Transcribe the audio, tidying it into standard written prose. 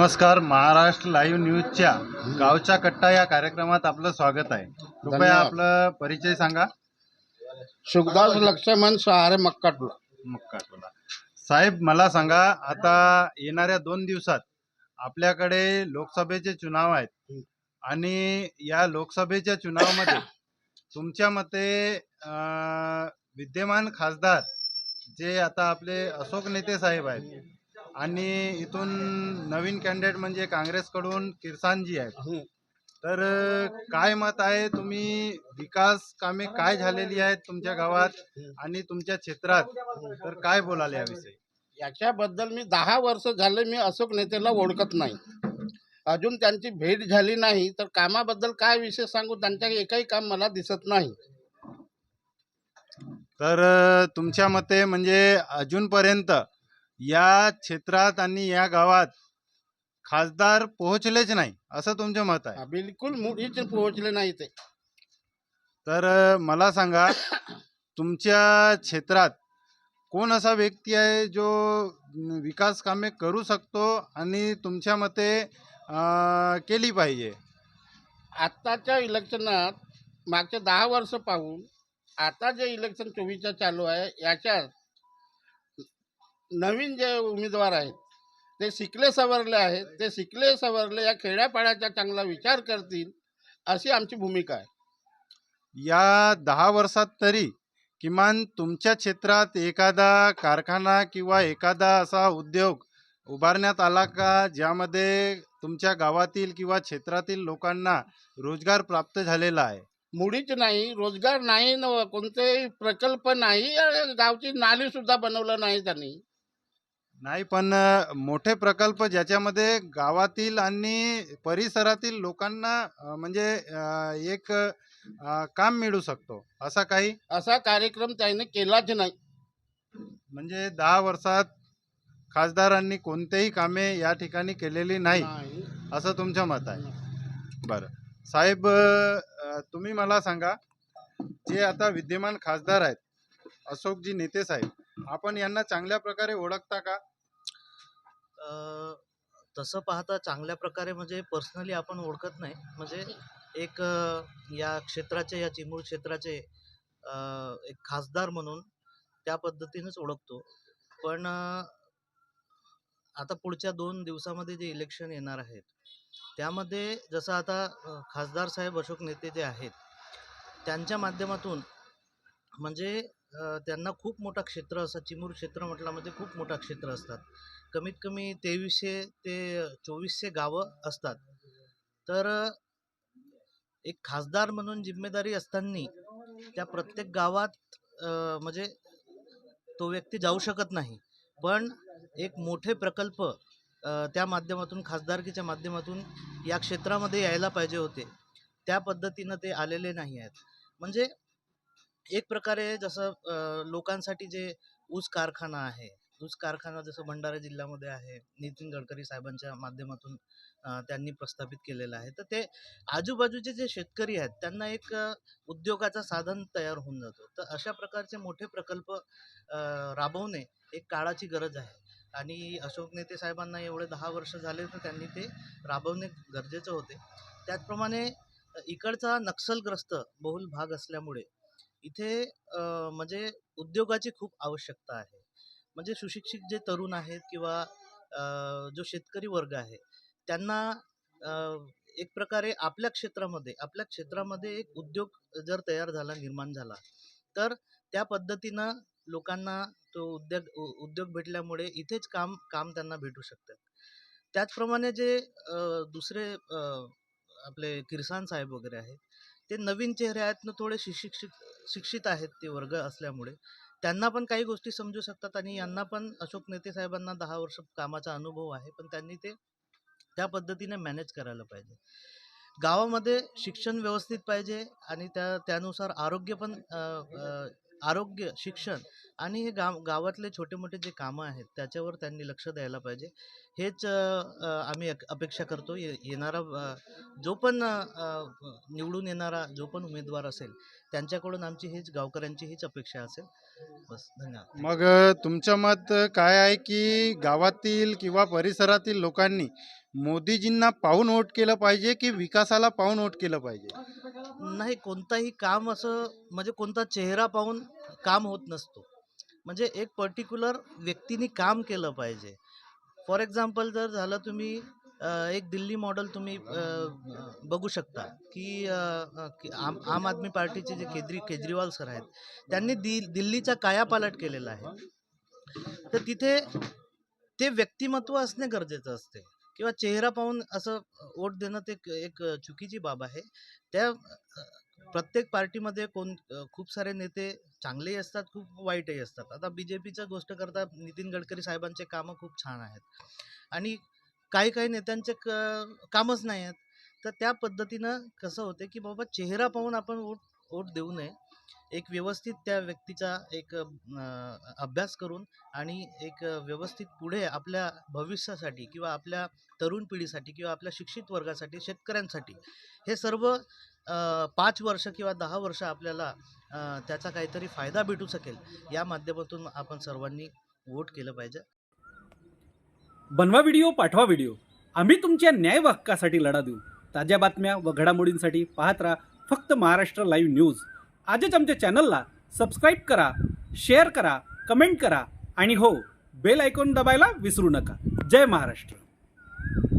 नमस्कार. महाराष्ट्र लाईव्ह न्यूजच्या गावचा कट्टा या कार्यक्रमात आपलं स्वागत आहे. कृपया धन्यवाद. आपलं परिचय सांगा. सुखदास लक्ष्मण सहारे मक्काटोला. साहेब, मला सांगा, आता येणाऱ्या 2 दिवसात आपल्याकडे लोकसभेचे चुनाव आहेत आणि या लोकसभेच्या चुनावामध्ये तुमच्या मते विद्यमान खासदार जे आता आपले अशोक नेते साहेब आहेत आणि इथून नवीन कॅन्डिडेट म्हणजे काँग्रेसकडून किरसानजी आहेत, तर काय मत आहे? तुम्ही विकास कामे काय झालेली आहेत तुमच्या गावात आणि तुमच्या क्षेत्रात, तर काय बोलाल याविषयी? याच्याबद्दल मी 10 वर्ष झाले मी अशोक नेतेला ओळखत नाही. अजून त्यांची भेट झाली नाही, तर कामाबद्दल काय विशेष सांगू? त्यांच्या एकही काम मला दिसत नाही. तर तुमच्या मते म्हणजे अजूनपर्यंत या क्षेत्रात आणि या गावात खासदार पोहोचलेच नाही, असं तुमचं मत आहे? बिलकुल मुळीच पोहोचले नाही ते. तर मला सांगा, तुमच्या क्षेत्रात कोण असा व्यक्ती आहे जो विकास कामे करू शकतो आणि तुमच्या मते केली पाहिजे? आत्ताच्या इलेक्शनात मागचे 10 वर्ष पाहून आता जे इलेक्शन 24चं चालू आहे, याच्यात नवीन जे उमेदवार आहेत ते शिकले सवरले आहेत. ते शिकले सवरले या खेड्यापाड्याचा चांगला विचार करतील, अशी आमची भूमिका आहे. या 10 वर्षात तरी किमान तुमच्या क्षेत्रात एखादा कारखाना किंवा एखादा असा उद्योग उभारण्यात आला का, ज्यामध्ये तुमच्या गावातील किंवा क्षेत्रातील लोकांना रोजगार प्राप्त झालेला आहे? मुळीच नाही, रोजगार नाही, कोणतेही प्रकल्प नाही. गावची नाली सुद्धा बनवलं नाही त्यांनी. नाही, पण मोठे प्रकल्प ज्याच्यामध्ये गावातील आणि परिसरातील लोकांना म्हणजे एक काम मिळू शकतो, असा काही? असा कार्यक्रम त्याने केलाच नाही. म्हणजे 10 वर्षात खासदारांनी कोणतेही कामे या ठिकाणी केलेली नाही, असं तुमचं मत आहे? बरं साहेब, तुम्ही मला सांगा, जे आता विद्यमान खासदार आहेत अशोकजी नेते साहेब, आपण यांना चांगल्या प्रकारे ओळखता का? तसं पाहता चांगल्या प्रकारे म्हणजे पर्सनली आपण ओळखत नाही. म्हणजे एक या क्षेत्राचे, या चिमूर क्षेत्राचे एक खासदार म्हणून त्या पद्धतीनेच ओळखतो. पण आता पुढच्या 2 दिवसामध्ये जे इलेक्शन येणार आहेत, त्यामध्ये जसं आता खासदार साहेब अशोक नेते जे आहेत, त्यांच्या माध्यमातून म्हणजे त्यांना खूप मोठा क्षेत्र असं, चिमूर क्षेत्र म्हटलं म्हणजे खूप मोठा क्षेत्र असतात. कमीत कमी 2300 ते 2400 गावं असतात. तर एक खासदार म्हणून जिम्मेदारी असताना त्या प्रत्येक गावात म्हणजे तो व्यक्ती जाऊ शकत नाही. पण एक मोठे प्रकल्प त्या माध्यमातून, खासदारकीच्या माध्यमातून या क्षेत्रामध्ये यायला पाहिजे होते. त्या पद्धतीनं ते आलेले नाही आहेत. म्हणजे एक प्रकारे जसं लोकांसाठी जे ऊस कारखाना आहे, ऊस कारखाना जसं भंडारा जिल्ह्यामध्ये आहे, नितीन गडकरी साहेबांच्या माध्यमातून त्यांनी प्रस्थापित केलेलं आहे. तर ते आजूबाजूचे जे शेतकरी आहेत त्यांना एक उद्योगाचं साधन तयार होऊन जातो. तर अशा प्रकारचे मोठे प्रकल्प राबवणे एक काळाची गरज आहे आणि अशोक नेते साहेबांना एवढे 10 वर्ष झाले, तर त्यांनी ते राबवणे गरजेचं होते. त्याचप्रमाणे इकडचा नक्षलग्रस्त बहुल भाग असल्यामुळे इथे म्हणजे उद्योगाची खूप आवश्यकता आहे. म्हणजे सुशिक्षित जे तरुण आहेत किंवा जो शेतकरी वर्ग आहे, त्यांना एक प्रकारे आपल्या क्षेत्रामध्ये एक उद्योग जर तयार झाला, निर्माण झाला, तर त्या पद्धतीनं लोकांना तो उद्योग भेटल्यामुळे इथेच काम त्यांना भेटू शकतात. त्याचप्रमाणे जे दुसरे आपले किरसान साहेब वगैरे आहेत, ते नवीन चेहरे आहेत ना, थोडे शिक्षित आहेत ते वर्ग असल्यामुळे त्यांना पण काही गोष्टी समजू शकतात आणि यांना पण अशोक नेते साहेबांना 10 वर्ष कामाचा अनुभव आहे, पण त्यांनी ते त्या पद्धतीने मॅनेज करायला पाहिजे. गावामध्ये शिक्षण व्यवस्थित पाहिजे आणि त्यानुसार आरोग्य, शिक्षण आणि हे गावातले छोटे मोठे जे कामं आहेत त्याच्यावर त्यांनी लक्ष द्यायला पाहिजे. हेच आम्ही अपेक्षा करतो. येणारा जो पण निवडून येणारा जो पण उमेदवार असेल त्यांच्याकडून आमची हीच गावकऱ्यांची हीच अपेक्षा असेल. बस, धन्यवाद. मग तुमचं मत काय आहे की गावातील किंवा परिसरातील लोकांनी मोदीजींना पाहून वोट केलं पाहिजे की विकासाला पाहून वोट केलं पाहिजे? नाही, कोणताही काम असं म्हणजे कोणता चेहरा पाहून काम होत नसतो. म्हणजे एक पर्टिक्युलर व्यक्तीने काम केलं पाहिजे. फॉर एक्झाम्पल जर झालं तुम्ही एक दिल्ली मॉडेल तुम्ही बघू शकता की की आम आदमी पार्टीचे जे केजरीवाल सर आहेत त्यांनी दिल्लीचा कायापालट केलेला आहे. तर तिथे ते व्यक्तिमत्व असणे गरजेचं असते किंवा चेहरा पाहून असं वोट देणं ते एक चुकीची बाब आहे. त्या प्रत्येक पार्टीमध्ये खूप सारे नेते चांगलेही असतात, खूप वाईटही असतात. आता बीजेपीचं गोष्ट करता नितीन गडकरी साहेबांचे कामं खूप छान आहेत आणि काही काही नेत्यांचे कामच नाही आहेत. तर त्या पद्धतीनं कसं होते की बाबा चेहरा पाहून आपण वोट देऊ नये. एक व्यवस्थित त्या व्यक्तीचा एक अभ्यास करून आणि एक व्यवस्थित पुढे आपल्या भविष्यासाठी किंवा आपल्या तरुण पिढीसाठी किंवा आपल्या शिक्षित वर्गासाठी, शेतकऱ्यांसाठी हे सर्व 5 वर्ष किंवा 10 वर्ष आपल्याला त्याचा काहीतरी फायदा भेटू शकेल या माध्यमातून आपण सर्वांनी वोट केलं पाहिजे. बनवा व्हिडिओ, पाठवा व्हिडिओ. आम्ही तुमच्या न्याय व हक्कासाठी लढा देऊ. ताज्या बातम्या व घडामोडींसाठी पाहत राहा फक्त महाराष्ट्र लाईव्ह न्यूज. आजच आमच्या चॅनलला सबस्क्राईब करा, शेअर करा, कमेंट करा आणि हो, बेल आयकॉन दबायला विसरू नका. जय महाराष्ट्र.